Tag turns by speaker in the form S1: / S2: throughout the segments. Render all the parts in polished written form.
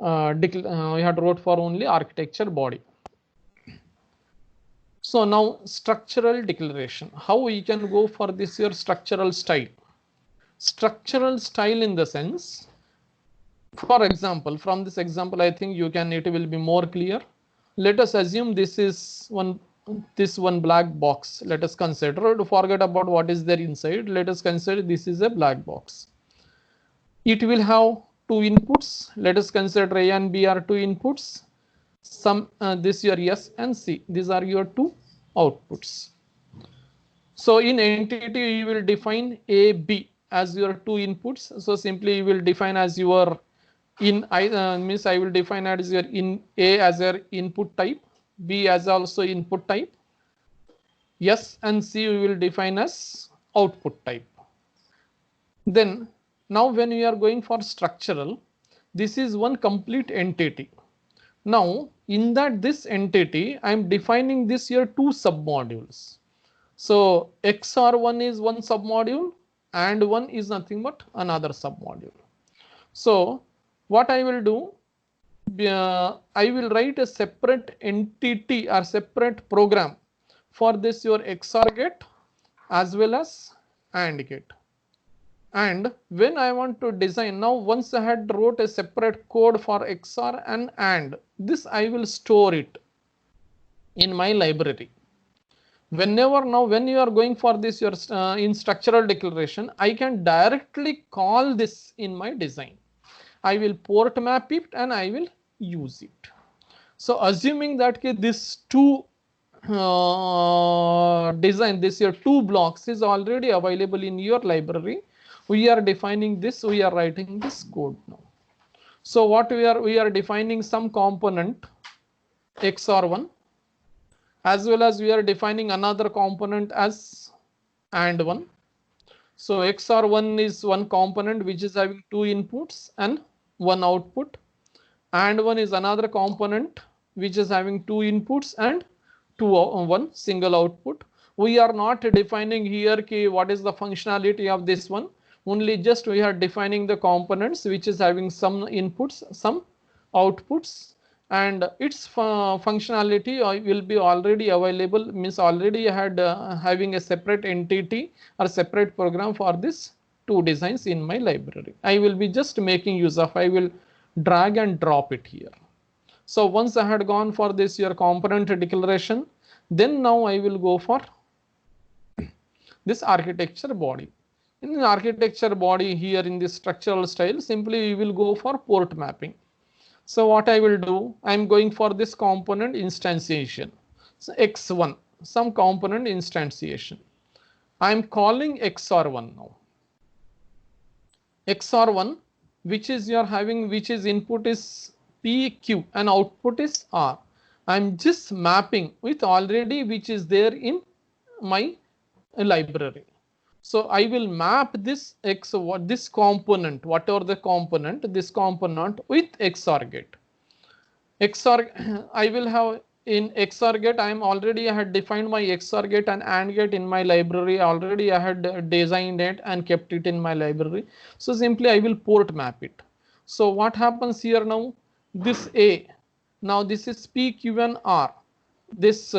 S1: we had wrote for only architecture body. So now structural declaration. How we can go for this your structural style? Structural style in the sense, for example, from this example, I think it will be more clear. Let us assume this is one black box. Let us consider, to forget about what is there inside. Let us consider this is a black box. It will have two inputs. Let us consider A and B are two inputs. This your S and C. These are your two outputs. So in entity you will define A, B as your two inputs. So simply you will define as your I will define as your A as your input type, B as also input type, S and C we will define as output type. Then now when we are going for structural, this is one complete entity. Now in this entity I am defining this here two submodules. So XR1 is one submodule and one is nothing but another submodule. So what I will do, I will write a separate entity or separate program for this your XOR gate as well as AND gate. And when I want to design, now once I had wrote a separate code for XOR and AND, this I will store it in my library. Whenever now when you are going for this your in structural declaration, I can directly call this in my design. I will port map it and I will use it. So assuming that this two this your two blocks is already available in your library, we are defining this, we are writing this code now. So what we are defining some component XOR1 as well as we are defining another component as AND1. So XOR1 is one component which is having two inputs and one output. AND1 is another component which is having two inputs and one single output. We are not defining here what is the functionality of this one. Only just we are defining the components which is having some inputs, some outputs, and its functionality will be already available, means already had having a separate entity or separate program for this two designs in my library. I will be just making use of, I will drag and drop it here. So once I had gone for this your component declaration, then now I will go for this architecture body. In the architecture body here in this structural style, simply we will go for port mapping. So what I will do, I am going for this component instantiation. So X1, some component instantiation. I am calling XOR1 now. XOR1, which is you are having, which is input is PQ and output is R. I am just mapping with already which is there in my library. So I will map this this component, whatever the component, this component with XOR gate. XOR, I will have in XOR gate, I had defined my XOR gate and AND gate in my library. Already I had designed it and kept it in my library. So simply I will port map it. So what happens here now? This A, now this is P, Q and R. This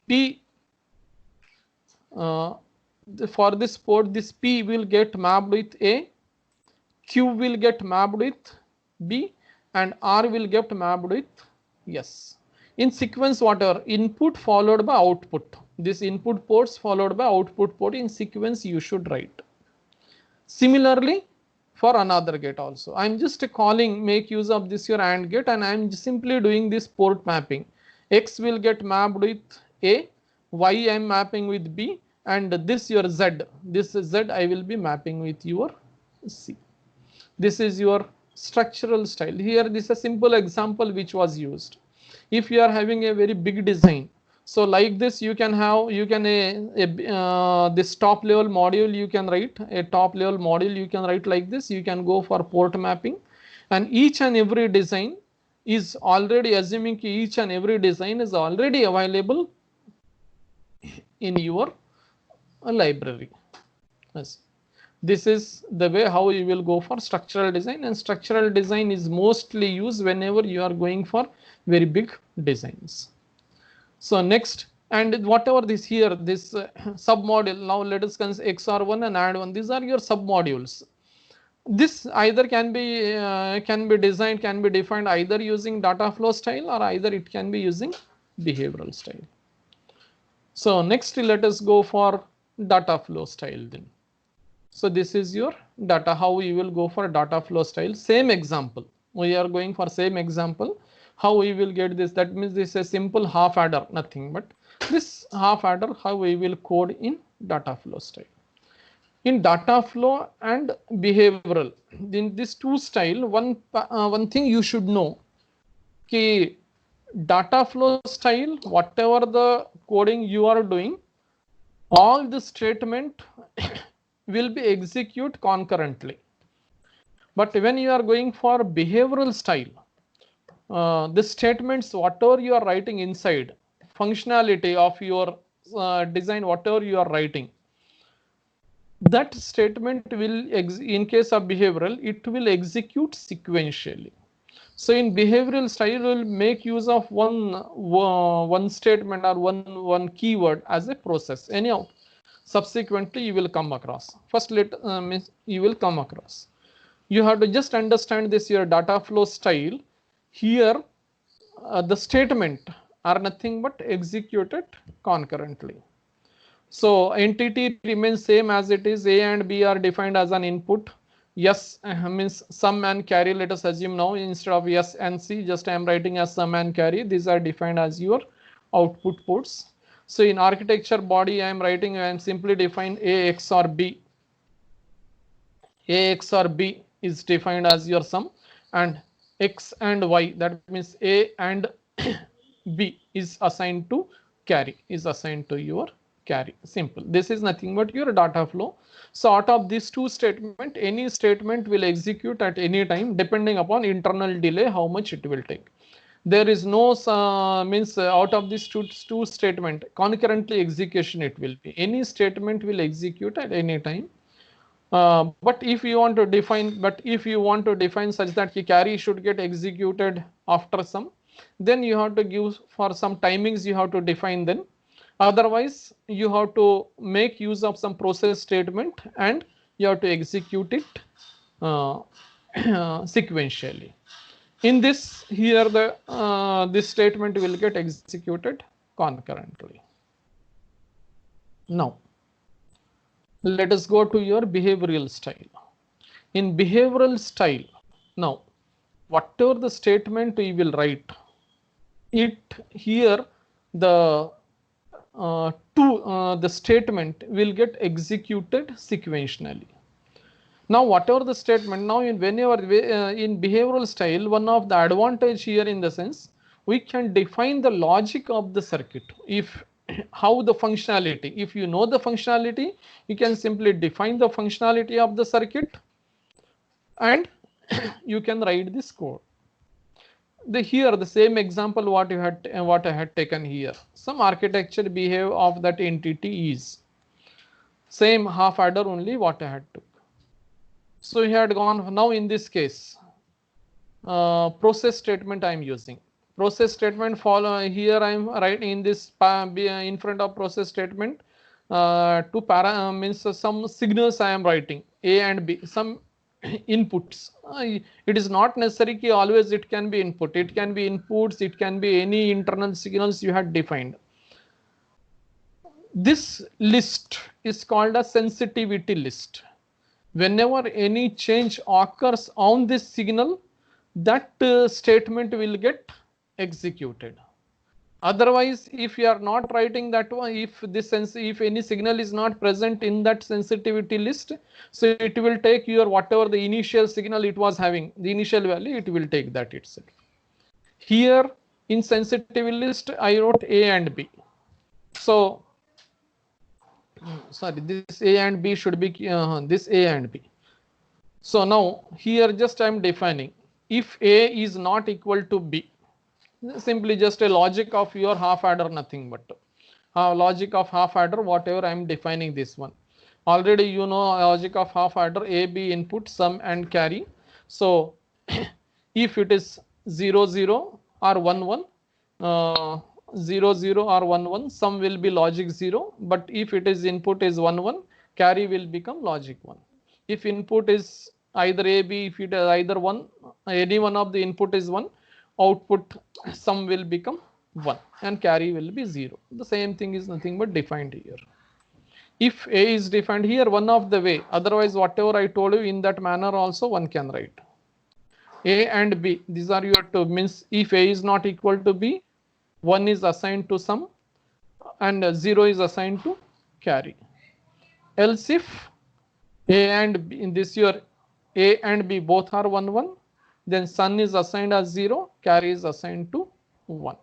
S1: P, for this port, this P will get mapped with A, Q will get mapped with B, and R will get mapped with S. In sequence, whatever input followed by output, this input ports followed by output port in sequence you should write. Similarly for another gate also, I am just calling, make use of this your AND gate, and I am simply doing this port mapping. X will get mapped with A, Y I am mapping with B, and this your Z, this Z I will be mapping with your C. This is your structural style. Here this is a simple example which was used. If you are having a very big design, so like this you can have, this top level module you can write, a top level module you can write like this. You can go for port mapping, and each and every design is already, assuming each and every design is already available in your library. Yes. This is the way how you will go for structural design, and structural design is mostly used whenever you are going for very big designs. So next, and whatever this here, this submodule, now let us consider XR1 and add one. These are your submodules. This either can be designed, can be defined either using data flow style, or either it can be using behavioral style. So next, let us go for data flow style then. So this is your data, how you will go for data flow style. Same example, we are going for same example. How we will get this? That means this is a simple half adder, nothing but this half adder, how we will code in data flow style. In data flow and behavioral, in this two style, one thing you should know, कि data flow style, whatever the coding you are doing, all the statement will be execute concurrently. But when you are going for behavioral style, the statements, whatever you are writing inside, functionality of your design, whatever you are writing, that statement will, in case of behavioral, it will execute sequentially. So in behavioral style, will make use of one statement or one keyword as a process. Anyhow, subsequently you will come across. First, you will come across. You have to just understand this your data flow style. Here, the statement are nothing but executed concurrently. So entity remains same as it is. A and B are defined as an input. Yes means sum and carry. Let us assume now instead of yes and C, just I am writing as sum and carry. These are defined as your output ports. So in architecture body, I am writing, I am simply define A XOR B. A XOR B is defined as your sum, and X and Y, that means A and B is assigned to carry, is assigned to your carry. Simple. This is nothing but your data flow. So out of these two statements, any statement will execute at any time depending upon internal delay, how much it will take. There is no means out of these two statement concurrently execution it will be. Any statement will execute at any time. But if you want to define such that the carry should get executed after some, then you have to give for some timings, you have to define then. Otherwise, you have to make use of some process statement and you have to execute it sequentially. In this, here this statement will get executed concurrently. Now, let us go to your behavioral style. In behavioral style, now, whatever the statement we will write, it here the statement will get executed sequentially. Now, whatever the statement, now in behavioral style, one of the advantage here in the sense, we can define the logic of the circuit. If how the functionality, if you know the functionality, you can simply define the functionality of the circuit and you can write this code. Here the same example what I had taken here, some architecture behave of that entity is same half adder only what I had took. So he had gone, now in this case process statement I am using. Process statement follow, here I am writing in this in front of process statement means some signals I am writing A and B, some inputs. It is not necessary always it can be input, it can be inputs, it can be any internal signals you had defined. This list is called a sensitivity list. Whenever any change occurs on this signal, that statement will get executed. Otherwise, if you are not writing that one, if any signal is not present in that sensitivity list, so it will take your whatever the initial signal it was having, the initial value, it will take that itself. Here in sensitivity list, I wrote A and B. So, sorry, this A and B should be this A and B. So now here just I am defining if A is not equal to B. Simply just a logic of your half adder, nothing but logic of half adder, whatever I am defining this one. Already you know logic of half adder, A, B input, sum and carry. So if it is 0, 0 or 1, 1, 0, 0 or 1, 1, sum will be logic 0, but if it is input is 1, 1, carry will become logic 1. If input is either A, B, if it is either 1, any one of the input is 1, output sum will become 1 and carry will be 0. The same thing is nothing but defined here. If A is defined here, one of the way, otherwise whatever I told you in that manner also one can write. A and B, these are your two, means if A is not equal to B, 1 is assigned to sum and 0 is assigned to carry. Else if A and B, in this your A and B both are 1, 1, then sum is assigned as 0, carry is assigned to 1.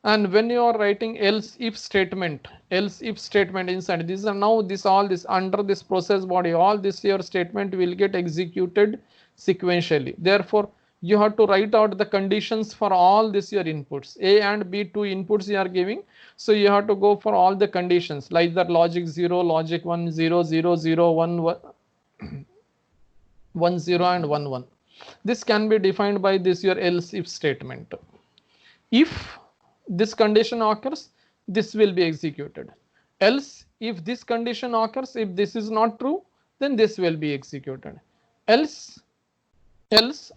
S1: And when you are writing else if statement inside, these are now this all this under this process body, all this your statement will get executed sequentially. Therefore, you have to write out the conditions for all this your inputs. A and B, two inputs you are giving. So you have to go for all the conditions like that logic 0, logic 1, 0, 0, 0, 1, 1, 0 and 1, 1. This can be defined by this your else if statement. If this condition occurs, this will be executed. Else, if this condition occurs, if this is not true, then this will be executed. Else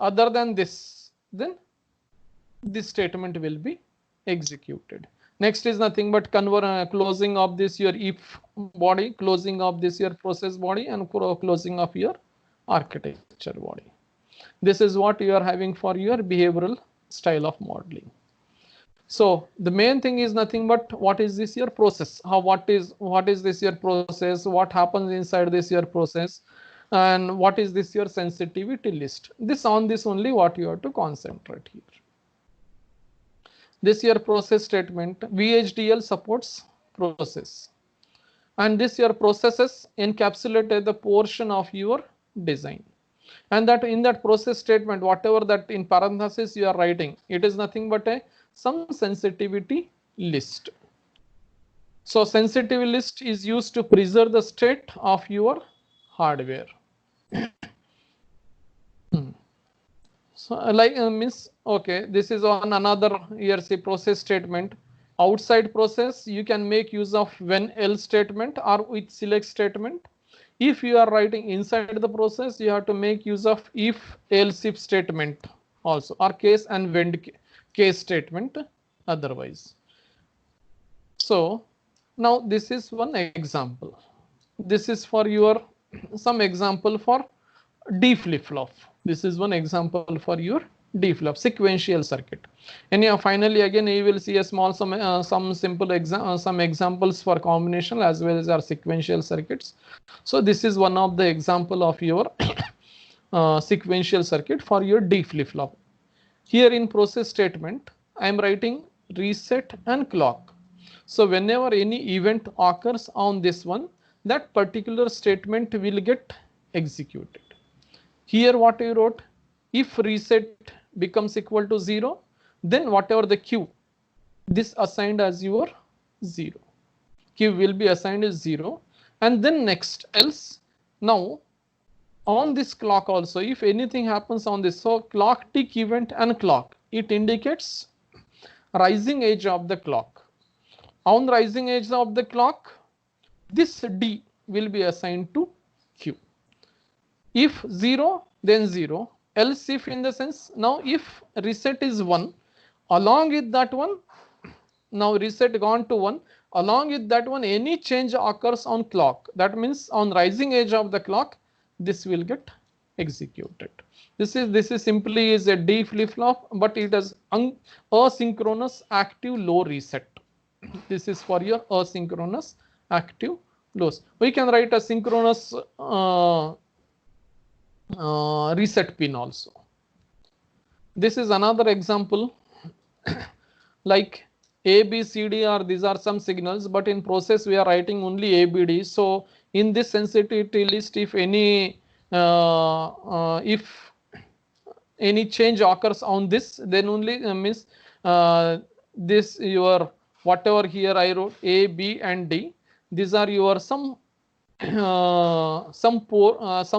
S1: other than this, then this statement will be executed. Next is nothing but closing of this your if body, closing of this your process body, and closing of your architecture body. This is what you are having for your behavioral style of modeling. So the main thing is nothing but what is this your process? What is this your process? What happens inside this your process? And what is this your sensitivity list? This only what you have to concentrate here. This your process statement, VHDL supports process. And this your processes encapsulate the portion of your design. And that in that process statement, whatever that in parentheses you are writing, it is nothing but some sensitivity list. So sensitivity list is used to preserve the state of your hardware. So like means, okay, this is on another ERC process statement. Outside process, you can make use of when else statement or with select statement. If you are writing inside the process, you have to make use of if else if statement also, or case and when case statement otherwise. So now this is one example. This is for your some example for D flip-flop. This is one example for your D flip sequential circuit. And yeah, finally again you will see a small some simple some examples for combination as well as our sequential circuits. So this is one of the example of your sequential circuit for your D flip-flop. Here in process statement, I am writing reset and clock. So whenever any event occurs on this one, that particular statement will get executed. Here what you wrote, if reset becomes equal to 0, then whatever the Q, this assigned as your 0. Q will be assigned as 0. And then next else, now on this clock also, if anything happens on this, so clock tick event and clock, it indicates rising edge of the clock. On rising edge of the clock, this D will be assigned to Q. If 0, then 0. Else if in the sense, now if reset is 1, along with that one, now reset gone to 1, along with that one, any change occurs on clock. That means on rising edge of the clock, this will get executed. This is simply is a D flip-flop, but it is asynchronous active low reset. This is for your asynchronous active lows. We can write a synchronous reset pin also. This is another example like A, B, C, D are these are some signals, but in process we are writing only A, B, D. So in this sensitivity list, if any change occurs on this, then only means this your whatever here I wrote A, B and D, these are your some some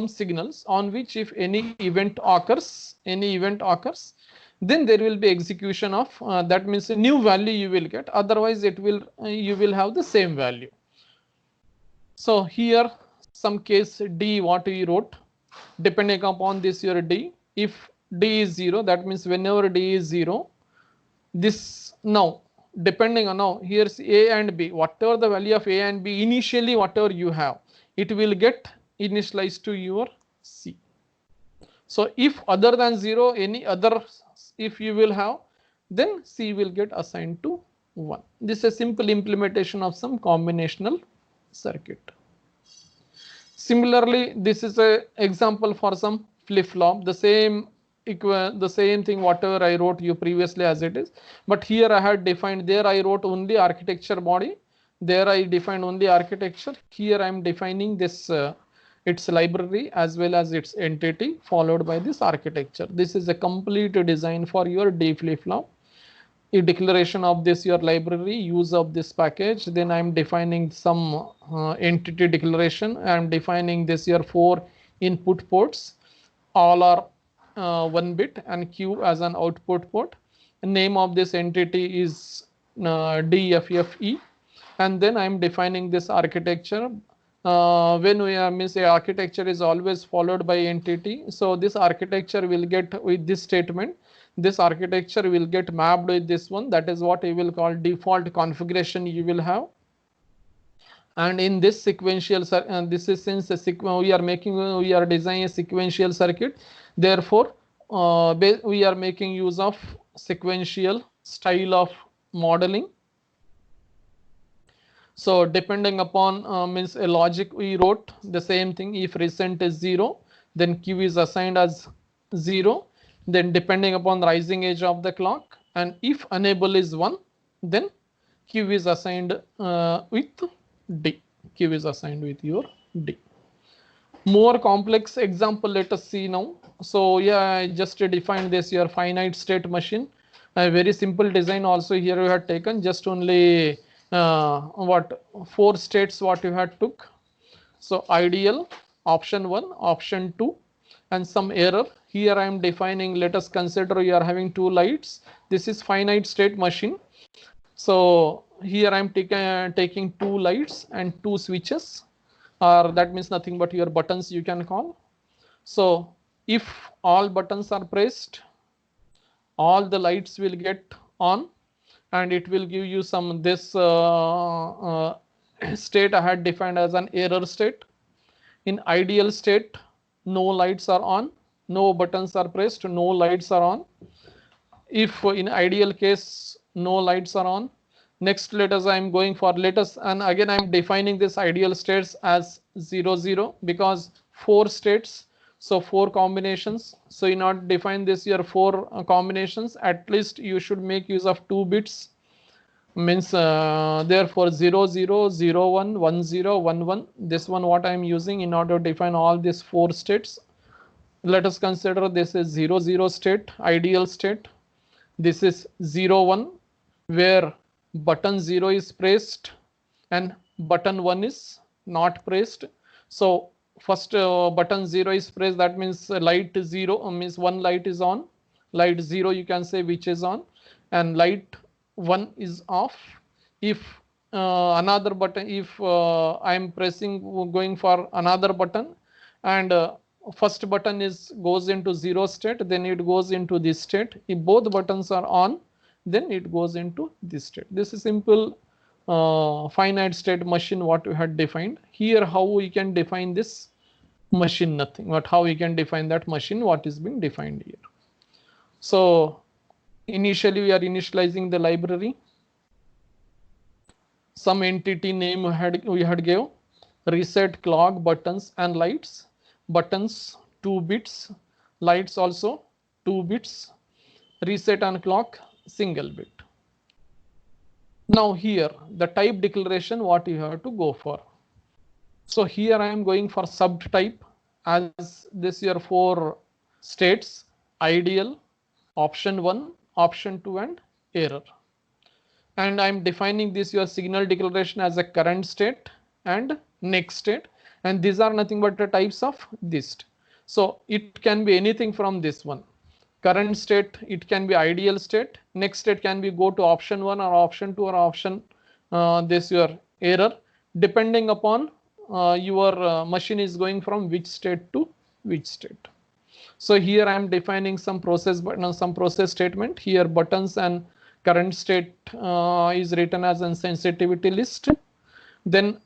S1: signals on which if any event occurs, then there will be execution of that means a new value you will get. Otherwise, it will you will have the same value. So here some case D what we wrote, depending upon this your D. If D is 0, that means whenever D is 0, this now depending on now here's A and B, whatever the value of A and B initially whatever you have, it will get initialized to your C. So if other than 0 any other if you will have, then C will get assigned to 1. This is a simple implementation of some combinational circuit. Similarly, this is a example for some flip-flop, the same thing whatever I wrote you previously as it is, but here I had defined, there I wrote only architecture body, there I defined only architecture, here I am defining this its library as well as its entity followed by this architecture. This is a complete design for your D flip-flop. A declaration of this your library, use of this package, then I am defining some entity declaration. I am defining this your 4 input ports, all are 1 bit and Q as an output port. The name of this entity is DFFE, and then I am defining this architecture. When we say architecture is always followed by entity, so this architecture will get with this statement, this architecture will get mapped with this one, that is what we will call default configuration you will have. And in this sequential this is since we are designing a sequential circuit, therefore we are making use of sequential style of modeling. So depending upon means a logic we wrote the same thing, if recent is 0, then Q is assigned as 0, then depending upon the rising edge of the clock, and if enable is 1, then Q is assigned with D. Q is assigned with your D. More complex example let us see now. So yeah, I just defined this your finite state machine, a very simple design also here we had taken, just only 4 states what you had took. So ideal, option 1, option 2, and some error. Here I am defining, let us consider you are having 2 lights. This is finite state machine. So here I am taking 2 lights and 2 switches, or that means nothing but your buttons you can call. So if all buttons are pressed, all the lights will get on, and it will give you some this state I had defined as an error state. In ideal state, no lights are on, no buttons are pressed, no lights are on. If in ideal case no lights are on, next let us I am going for and again I am defining this ideal states as 0 0 because 4 states, so 4 combinations. So in order to define this your 4 combinations, at least you should make use of 2 bits, means therefore 0 0 0 1 1 0 1 1. This one what I am using in order to define all these 4 states. Let us consider this is 0 0 state, ideal state. This is 0 1 where button 0 is pressed and button 1 is not pressed. So first button 0 is pressed, that means light 0 means 1 light is on, light 0 you can say which is on, and light 1 is off. If another button, if I am pressing going for another button and first button is goes into 0 state, then it goes into this state. If both buttons are on, then it goes into this state. This is simple finite state machine what we had defined. Here how we can define this machine, nothing, but how we can define that machine what is being defined here. So initially we are initializing the library, some entity name we had gave, reset clock, buttons and lights. Buttons 2 bits, lights also 2 bits, reset and clock single bit. Now here the type declaration what you have to go for. So here I am going for subtype as this your 4 states, ideal, option 1, option 2 and error. And I am defining this your signal declaration as a current state and next state. and these are nothing but the types of this. So it can be anything from this one. Current state, it can be ideal state. Next state can be go to option 1 or option 2 or option this your error, depending upon your machine is going from which state to which state. So here I am defining some process button, some process statement. Here buttons and current state is written as a sensitivity list. Then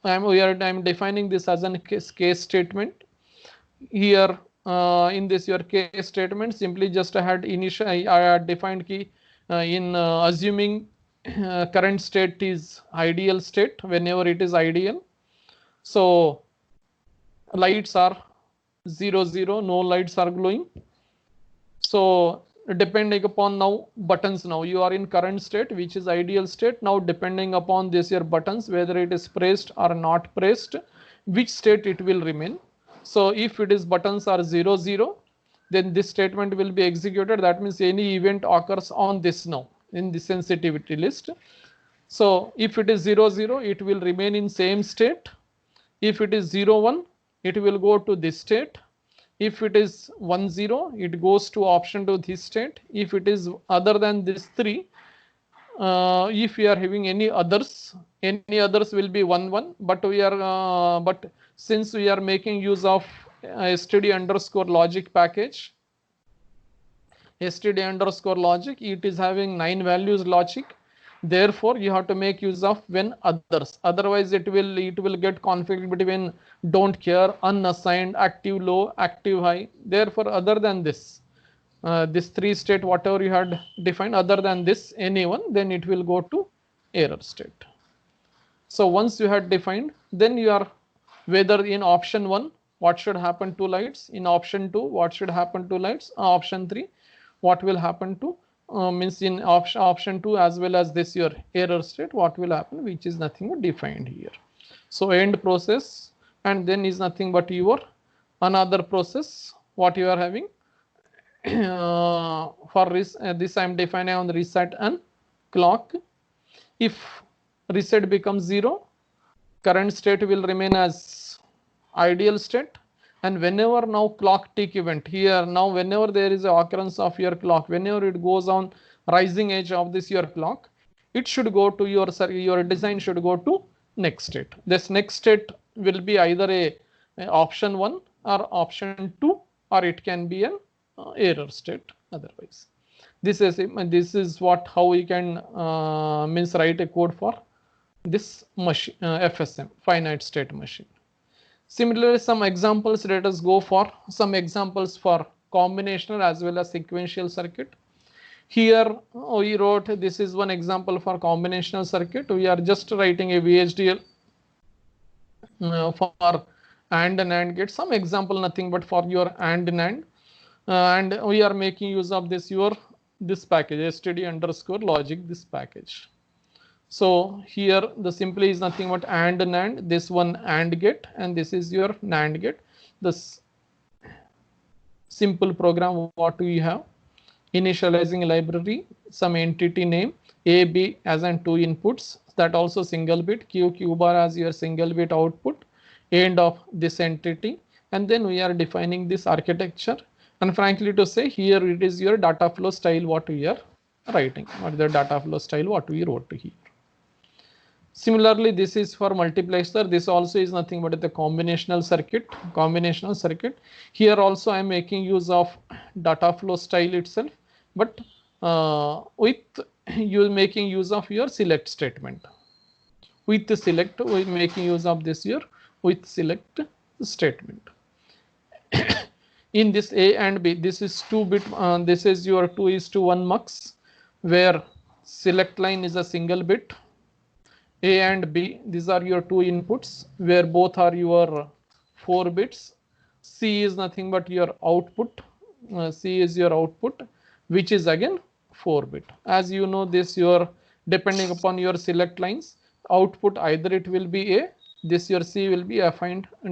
S1: I'm defining this as a case statement. Here in this your case statement, simply just I had defined key in assuming current state is ideal state whenever it is ideal. So lights are 0, 0, no lights are glowing. So depending upon now buttons, now you are in current state which is ideal state. Now depending upon this your buttons, whether it is pressed or not pressed, which state it will remain. So if it is buttons are 0, 0, then this statement will be executed. That means any event occurs on this now in the sensitivity list. So if it is 0, 0, it will remain in same state. If it is 0, 1, it will go to this state. If it is 1, 0, it goes to option to this state. If it is other than this 3, if we are having any others will be 1, 1. But we are but since we are making use of std_logic package, std_logic, it is having 9 values logic. Therefore you have to make use of when others, otherwise it will get conflict between don't care, unassigned, active low, active high. Therefore other than this this 3 state whatever you had defined, other than this anyone, then it will go to error state. So once you had defined, then you are whether in option 1 what should happen to lights, in option 2 what should happen to lights, option 3 what will happen to means in option 2 as well as this your error state what will happen, which is nothing but defined here. So end process, and then is nothing but your another process what you are having for this I am defining on the reset and clock. If reset becomes 0, current state will remain as ideal state, and whenever now clock tick event here, now whenever there is a occurrence of your clock, whenever it goes on rising edge of this your clock, it should go to your design should go to next state. This next state will be either a option 1 or option 2, or it can be an error state otherwise. This is what how we can means write a code for this machine FSM, finite state machine. Similarly, some examples, let us go for some examples for combinational as well as sequential circuit. Here we wrote, this is one example for combinational circuit. We are just writing a VHDL for AND and NAND gate. Some example nothing but for your AND NAND, and we are making use of this package std_logic, this package. So here the simply is nothing but AND NAND, this one AND gate and this is your NAND gate. This simple program what we have, initializing library, some entity name, A, B as and 2 inputs, that also single bit, Q bar as your single bit output, end of this entity, and then we are defining this architecture. And frankly to say, here it is your data flow style what we are writing, or the data flow style what we wrote here. Similarly, this is for multiplexer. This also is nothing but the combinational circuit. Here also I am making use of data flow style itself, but with you making use of your select statement. With the select, we making use of this here with select statement. In this A and B, this is 2-bit. This is your 2:1 mux, where select line is a single bit. A and B, these are your 2 inputs, where both are your 4 bits. C is nothing but your output. C is your output, which is again 4-bit. As you know, this your depending upon your select lines output, either it will be A, this your C will be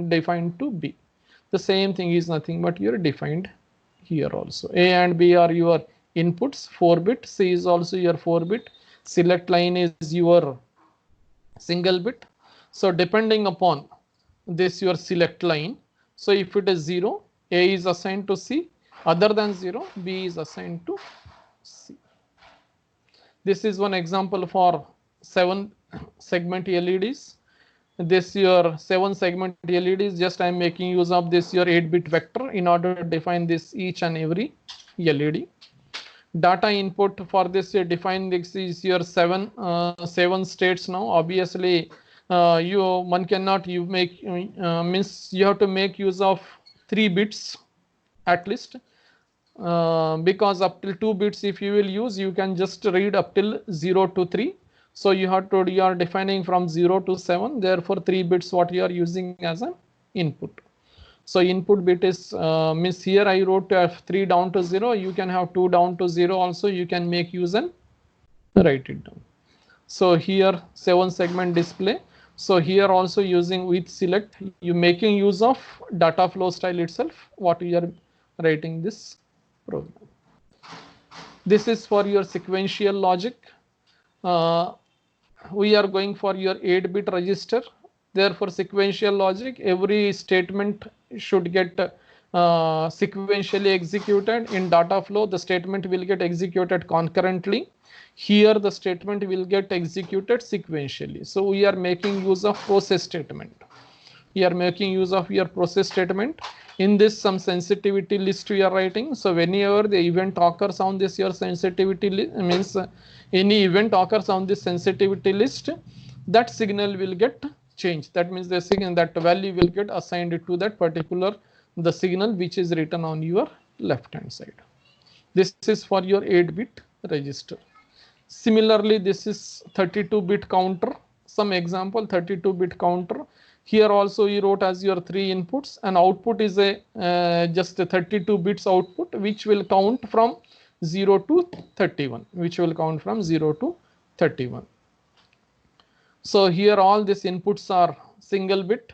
S1: defined to B. The same thing is nothing but your defined here also. A and B are your inputs, 4-bit. C is also your 4-bit. Select line is your single bit. So depending upon this your select line. So if it is 0, A is assigned to C, other than 0, B is assigned to C. This is one example for 7 segment LEDs. This your 7 segment LEDs, just I am making use of this your 8-bit vector in order to define this each and every LED. Data input for this define this is your 7 states now. Obviously one cannot means you have to make use of 3 bits at least, because up till 2 bits if you will use, you can just read up till 0 to 3. So you are defining from 0 to 7, therefore 3 bits what you are using as an input. So input bit is means here I wrote 3 down to 0, you can have 2 down to 0 also, you can make use and write it down. So here 7 segment display. So here also using with select, you making use of data flow style itself, what we are writing this program. This is for your sequential logic. We are going for your 8-bit register. Therefore, sequential logic, every statement should get sequentially executed. In data flow, the statement will get executed concurrently. Here, the statement will get executed sequentially. So we are making use of process statement. We are making use of your process statement. In this, some sensitivity list we are writing. So whenever the event occurs on this your sensitivity means any event occurs on this sensitivity list, that signal will get changed. That means the signal, that value will get assigned to that particular the signal which is written on your left hand side. This is for your 8-bit register. Similarly, this is 32-bit counter. Some example 32-bit counter. Here also you wrote as your 3 inputs, and output is a just a 32 bits output, which will count from 0 to 31, which will count from 0 to 31. So here all these inputs are single bit,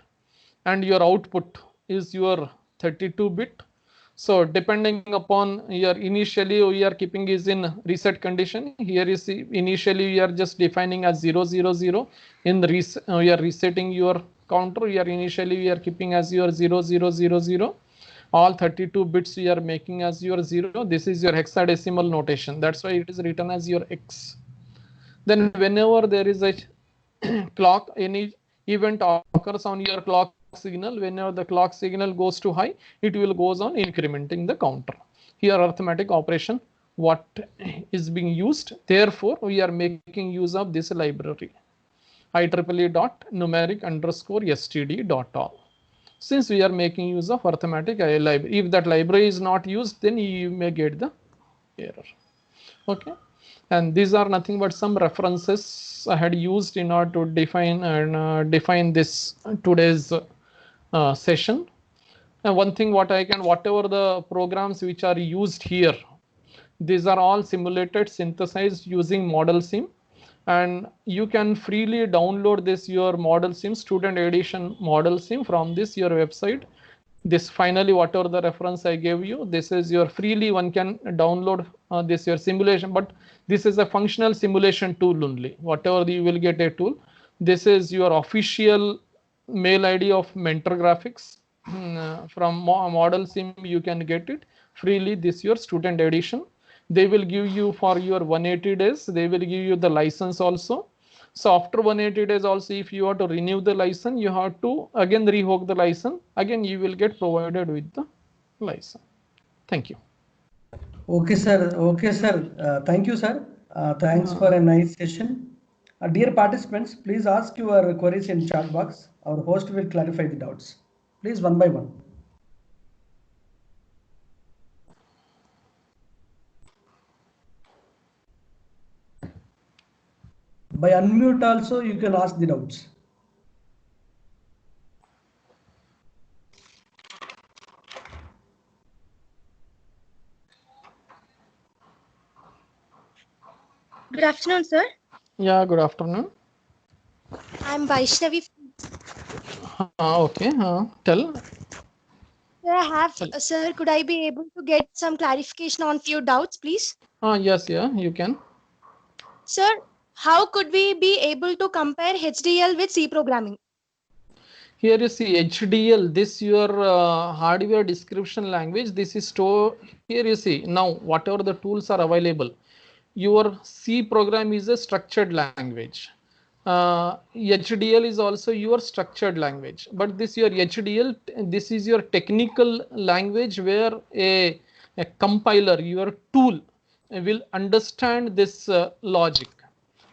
S1: and your output is your 32 bit. So depending upon your initially we are keeping is in reset condition. Here is initially we are just defining as 0 0 0. In the we are resetting your counter. We are keeping as your 0 0 0 0. All 32 bits we are making as your 0. This is your hexadecimal notation. That's why it is written as your X. Then whenever there is a clock, any event occurs on your clock signal, whenever the clock signal goes to high, it will goes on incrementing the counter. Here arithmetic operation what is being used. Therefore, we are making use of this library IEEE.numeric_std.all. Since we are making use of arithmetic library, if that library is not used, then you may get the error. Okay, and these are nothing but some references I had used in order to define this today's session. And one thing whatever the programs which are used here, these are all simulated, synthesized using Model Sim, and you can freely download this your Model Sim student edition Model Sim from this your website. This finally whatever the reference I gave you, this is your freely one can download this your simulation, but this is a functional simulation tool only. Whatever you will get a tool. This is your official mail ID of Mentor Graphics. From Model Sim you can get it freely, this your student edition. They will give you for your 180 days, they will give you the license also. So after 180 days also, if you want to renew the license, you have to again revoke the license. Again, you will get provided with the license. Thank you.
S2: Okay, sir. Okay, sir. Thank you, sir. Thanks for a nice session. Dear participants, please ask your queries in chat box. Our host will clarify the doubts. Please, one by one. By unmute also, you can ask the doubts.
S3: Good afternoon, sir.
S1: Yeah, good afternoon.
S3: I'm Vaishnavi.
S1: Okay, tell.
S3: Sir, could I be able to get some clarification on few doubts, please?
S1: Yes, yeah, you can.
S3: Sir, how could we be able to compare HDL with C programming?
S1: Here you see HDL, this your hardware description language. This is store. Here you see now whatever the tools are available. Your C program is a structured language. HDL is also your structured language, but this your HDL, this is your technical language where a compiler, your tool will understand this logic.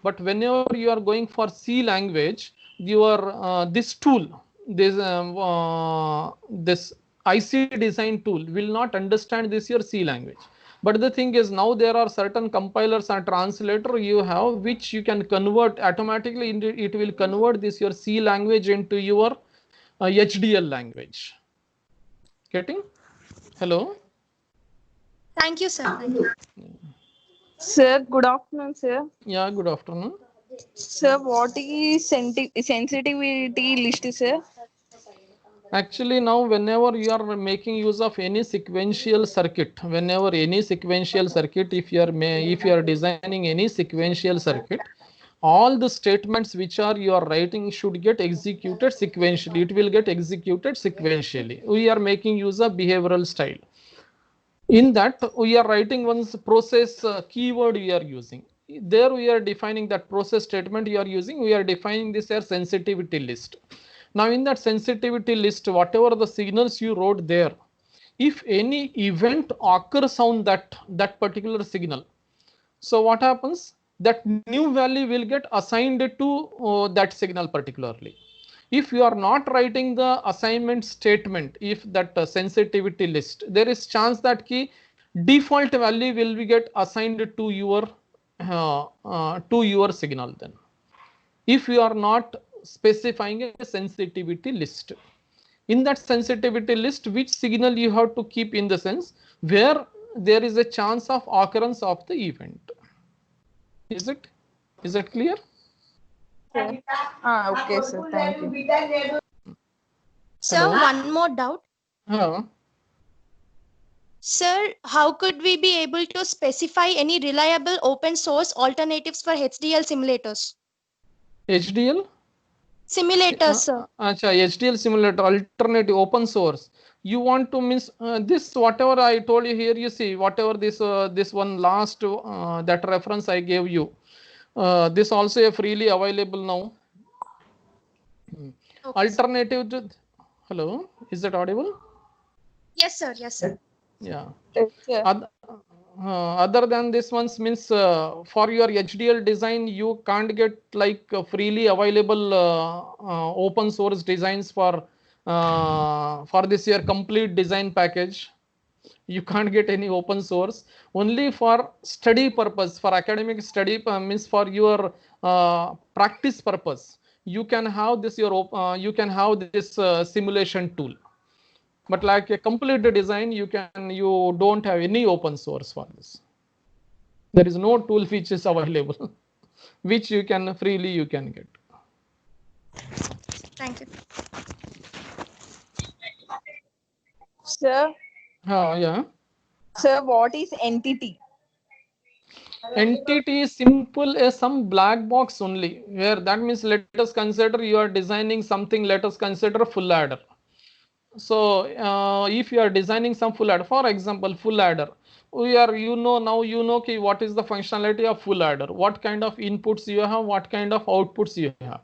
S1: But whenever you are going for C language, your this tool, this IC design tool will not understand this your C language. But the thing is now there are certain compilers and translator you have which you can convert automatically into, it will convert this your C language into your HDL language. Getting? Hello?
S3: Thank you, sir. Thank you.
S4: Sir, good afternoon, sir.
S1: Yeah, good afternoon.
S4: Sir, what is sensitivity list, sir?
S1: Actually, now whenever you are making use of any sequential circuit, whenever any sequential circuit, if you are designing any sequential circuit, all the statements which are you are writing should get executed sequentially. It will get executed sequentially. We are making use of behavioral style. In that, we are writing one's process keyword we are using. There we are defining that process statement you are using. We are defining this as sensitivity list. Now in that sensitivity list, whatever the signals you wrote there, if any event occurs on that particular signal, so what happens? That new value will get assigned to that signal particularly. If you are not writing the assignment statement, if that sensitivity list, there is chance that key default value will be get assigned to your signal then. If you are not specifying a sensitivity list. In that sensitivity list, which signal you have to keep in the sense where there is a chance of occurrence of the event. Is it clear?
S4: Sir. Okay, sir. Thank you.
S3: Sir,
S1: Hello?
S3: one more doubt.
S1: Yeah.
S3: Sir, how could we be able to specify any reliable open source alternatives for HDL simulators?
S1: HDL?
S3: Simulators, sir.
S1: Acha, HDL simulator, alternative open source. You want to miss this, whatever I told you here, you see, whatever this one last, that reference I gave you. This also a freely available now.
S3: Okay,
S1: Alternative to, hello, is that audible?
S3: yes, sir. Yes, sir.
S1: Yeah.
S4: Yes, sir.
S1: Other than this ones means for your HDL design, you can't get like freely available open source designs for this year complete design package. You can't get any open source. Only for study purpose, for academic study means for your practice purpose, you can have this you can have this simulation tool. But like a complete design, you don't have any open source for this. There is no tool which is available, which you can freely get.
S3: Thank you.
S4: Sir,
S1: Yeah.
S4: sir, what is entity?
S1: Entity is simple as some black box only, where that means let us consider you are designing something, let us consider full adder. So if you are designing some full adder, for example, full adder, now you know what is the functionality of full adder, what kind of inputs you have, what kind of outputs you have.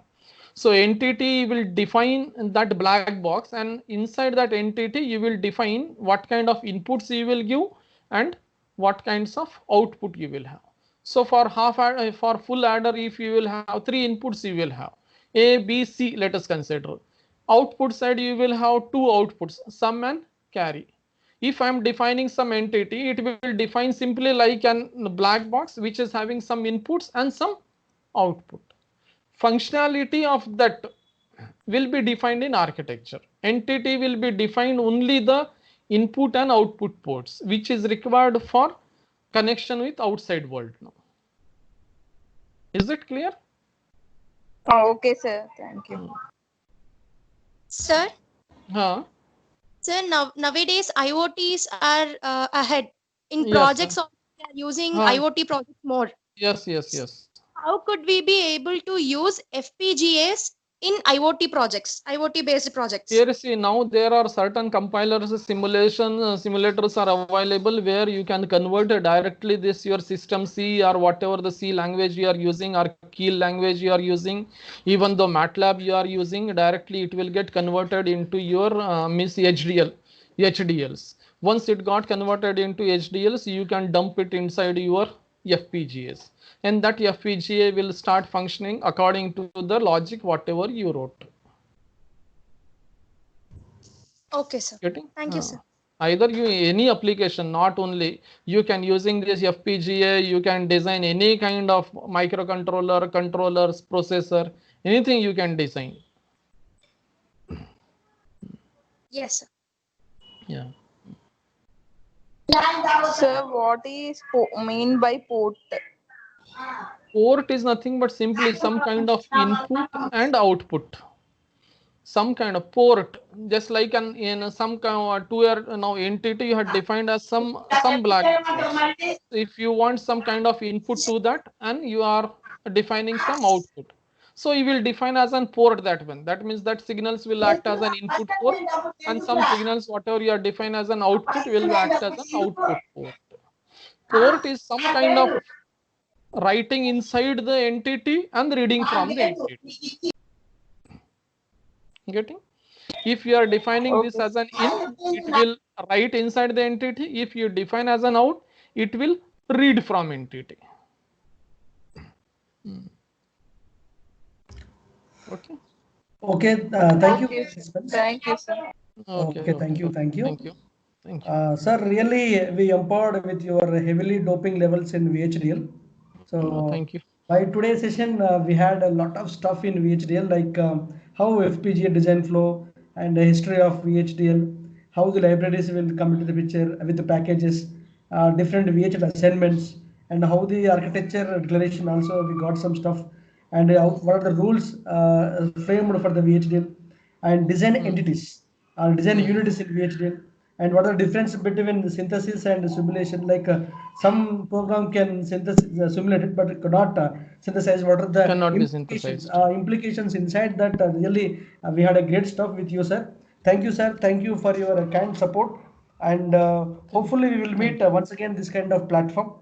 S1: So entity will define that black box, and inside that entity you will define what kind of inputs you will give and what kinds of output you will have. So for for full adder, if you will have 3 inputs, you will have A, B, C. Let us consider. Output side you will have 2 outputs, sum and carry. If I am defining some entity, it will define simply like an black box which is having some inputs and some output. Functionality of that will be defined in architecture. Entity will be defined only the input and output ports which is required for connection with outside world now. Is it clear?
S4: Okay, sir. Thank you.
S3: Sir,
S1: Sir,
S3: nowadays IoTs are ahead. In
S1: Yes,
S3: projects,
S1: sir.
S3: also, they are using
S1: Huh.
S3: IoT projects more.
S1: Yes.
S3: How could we be able to use FPGAs in IoT projects, IoT based projects?
S1: Here, see, now there are certain compilers, simulators are available where you can convert directly this your system C or whatever the C language you are using or Keel language you are using. Even though MATLAB you are using, directly it will get converted into your HDLs. Once it got converted into HDLs, you can dump it inside your FPGAs. And that FPGA will start functioning according to the logic whatever you wrote.
S3: Okay, sir.
S1: Getting?
S3: Thank you, sir.
S1: Either you any application, not only you can using this FPGA, you can design any kind of microcontroller, controllers, processor, anything you can design.
S3: Yes, sir.
S1: Yeah.
S4: Sir, what is mean by port?
S1: Port is nothing but simply some kind of input and output. Some kind of port, just like in some kind of two now entity you had defined as some black box. If you want some kind of input to that, and you are defining some output, so you will define as an port that one. That means that signals will act as an input port, and some signals whatever you are defined as an output will act as an output port. Port is some kind of writing inside the entity and reading from the entity. Getting? If you are defining this as an in, it will write inside the entity. If you define as an out, it will read from entity. Okay.
S2: Okay, thank you.
S4: Thank you, sir.
S2: Okay, thank you.
S1: Thank you.
S2: Sir, really, we empowered with your heavily doping levels in VHDL. So,
S1: thank you.
S2: by today's session, we had a lot of stuff in VHDL, like how FPGA design flow and the history of VHDL, how the libraries will come into the picture with the packages, different VHDL assignments, and how the architecture declaration also we got some stuff, and what are the rules framed for the VHDL, and design entities, design units in VHDL, and what are the difference between the synthesis and simulation. Like some program can simulate it, but it cannot synthesize. What are the
S1: Cannot be
S2: implications,
S1: synthesized.
S2: implications inside that? Really, we had a great stuff with you, sir. Thank you, sir. Thank you for your kind support, and hopefully we will meet once again this kind of platform.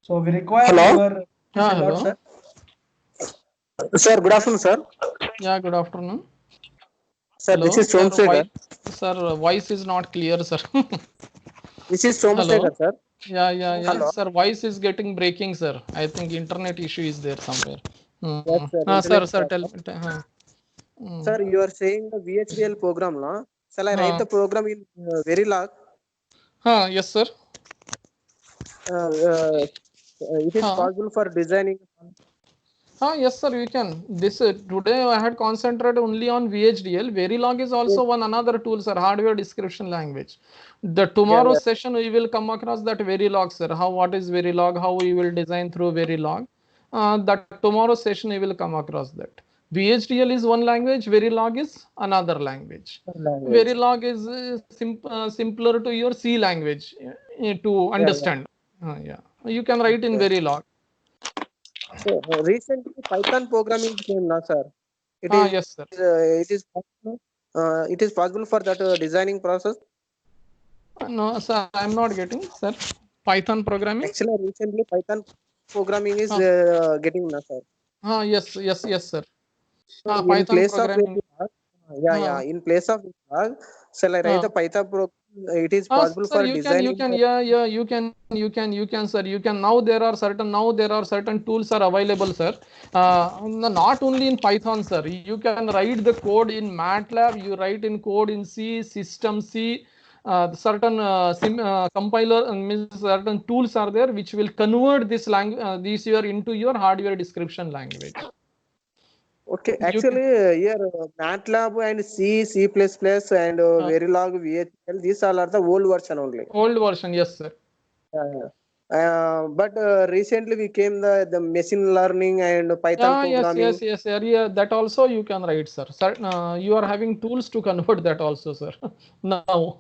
S2: So we require your
S1: hello.
S2: sir.
S5: Sir, good afternoon, sir.
S1: Yeah, good afternoon.
S5: Sir,
S1: Hello,
S5: this is Somsekhar.
S1: Sir, voice is not clear, sir.
S5: This is Somsekhar, sir.
S1: Yeah.
S5: Hello.
S1: Sir, voice is getting breaking, sir. I think internet issue is there somewhere.
S5: Yes,
S1: Sir, tell me.
S5: Sir, you are saying the VHDL program, no? Shall I write the program in Verilog?
S1: Yes, sir.
S5: It is possible for designing.
S1: Yes, sir, you can. This today I had concentrated only on VHDL. Verilog is also another tool, sir, hardware description language. The tomorrow's session we will come across that Verilog, sir. What is Verilog? How we will design through Verilog. That tomorrow's session we will come across that. VHDL is one language. Verilog is another language. Verilog is simpler to your C language to understand. You can write in Verilog.
S5: So, recently Python programming came now, sir.
S1: Yes, sir.
S5: It is possible for that designing process.
S1: No, sir, I'm not getting, sir. Python programming.
S5: Actually, recently Python programming is getting now, sir.
S1: Yes, sir.
S5: In
S1: Python
S5: place
S1: programming.
S5: of in place of shall I write the Python program? It is possible
S1: sir,
S5: for
S1: you
S5: designing.
S1: can, you can, sir. You can now. There are certain tools are available, sir. Not only in Python, sir. You can write the code in MATLAB. You write in code in C, System C. Certain compiler and certain tools are there which will convert this language, into your hardware description language.
S5: Okay, actually, here MATLAB and C, C++, and Verilog, VHDL, these all are the old version only.
S1: Old version, yes, sir.
S5: But recently we came the machine learning and Python programming.
S1: Yes, sir. Yeah, that also you can write, sir. You are having tools to convert that also, sir. Now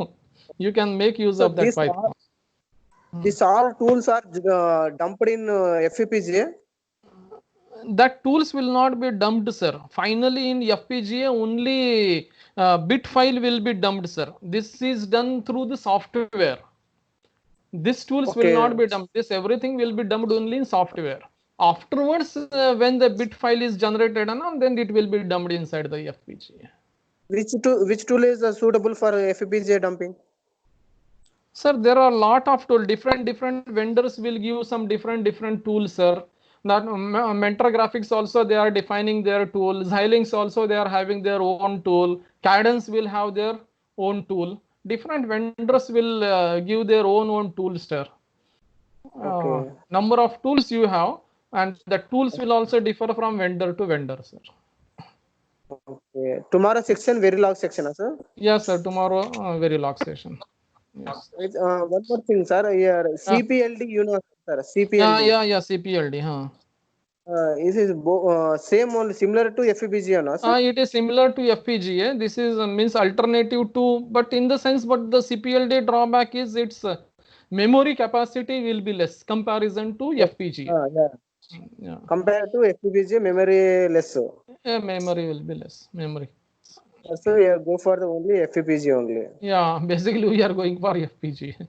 S1: you can make use of that Python.
S5: These all tools are dumped in FPGA.
S1: that tools will not be dumped, sir. Finally, in FPGA, only bit file will be dumped, sir. This is done through the software. This tools will
S5: Okay.
S1: not be dumped. This everything will be dumped only in software. Afterwards, when the bit file is generated, and then it will be dumped inside the FPGA.
S5: Which tool is suitable for FPGA dumping?
S1: Sir, there are a lot of tools. Different vendors will give some different tools, sir. That Mentor Graphics also they are defining their tool. Xilinx also they are having their own tool. Cadence will have their own tool. Different vendors will give their own tools, sir.
S5: Okay.
S1: Number of tools you have, and the tools will also differ from vendor to vendor, sir.
S5: Okay. Tomorrow section, Verilog section, sir.
S1: Yes, sir. Tomorrow, Verilog session. Yes.
S5: One more thing, sir. Here, CPLD, you know, sir. CPLD.
S1: Yeah. CPLD, huh?
S5: Is same only similar to FPGA, no, sir?
S1: It is similar to FPGA. This is means alternative to, but in the sense, but the CPLD drawback is its memory capacity will be less comparison to FPGA.
S5: Yeah.
S1: Yeah.
S5: Compared to FPGA, memory less.
S1: Memory will be less. Memory.
S5: So we go for the only FPGA only.
S1: Yeah, basically we are going for FPGA.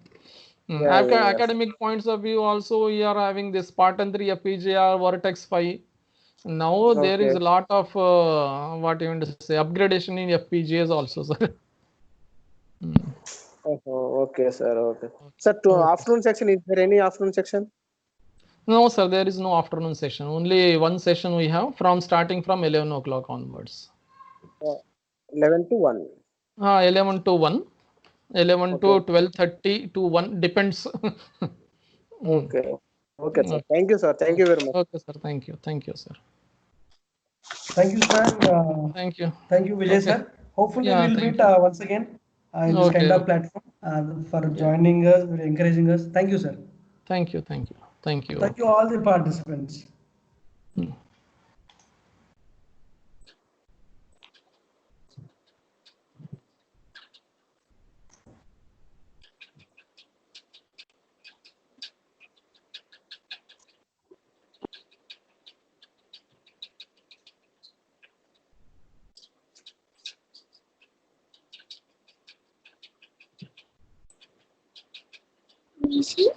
S5: Yeah.
S1: Academic points of view also we are having this Spartan 3 FPGA, Vertex 5. Now there is a lot of what you want to say upgradation in FPGAs also, sir.
S5: Okay, sir. Okay. Sir, to afternoon section, is there any afternoon section?
S1: No, sir, there is no afternoon session. Only one session we have from starting from 11 o'clock onwards.
S5: 11 to 1.
S1: 11 to 1. 11 to 12:30 to 1 depends.
S5: Okay. Okay, sir. Thank you, sir. Thank you very much.
S1: Okay, sir. Thank you. Thank you, sir.
S2: Thank you, sir.
S1: Thank you.
S2: Thank you, Vijay,
S1: Okay.
S2: sir. Hopefully,
S1: Yeah,
S2: we'll
S1: thank
S2: meet once again in this kind of platform for joining us, encouraging us. Thank you, sir.
S1: Thank you. Thank you. Thank you.
S2: Thank you, all the participants.
S3: Easy.